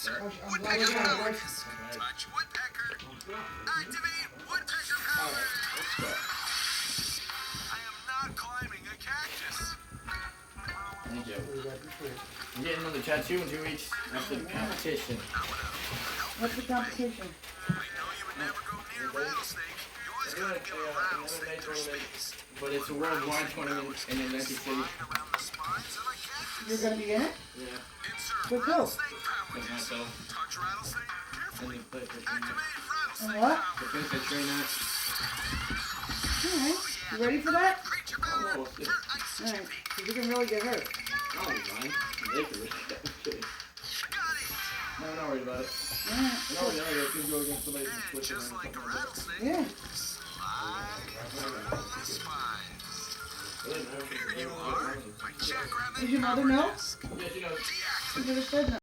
Woodpecker power. Touch Woodpecker. Activate Woodpecker power. I am not climbing a cactus. Thank you. I'm getting another tattoo in 2 weeks after the competition. What's the competition? I know you would never go near Rattlesnake. You always gotta give a rattlesnake their space. But it's a worldwide tournament in Atlantic City. Around the spines of a cactus. You're gonna be in it? Yeah. Insert With who? rattlesnake power. With myself. Touch rattlesnake carefully. And the place I train Activate at. And rattlesnake what? The power. place I train at. Alright. You ready for that? Creature power Almost. for ice Alright. chippy. Because you can really get hurt. I'll be fine. They can risk it. I'm kidding. Got it. No, I'm not worried about it. Alright. I'm not worried about it. I could go against somebody who's And switching just or like a something like that. rattlesnake, Yeah. slide through the spines. I didn't know if it was Here you a are. rattlesnake. My jackrabbit Did your mother know? power. Yeah, she knows. You could have said no.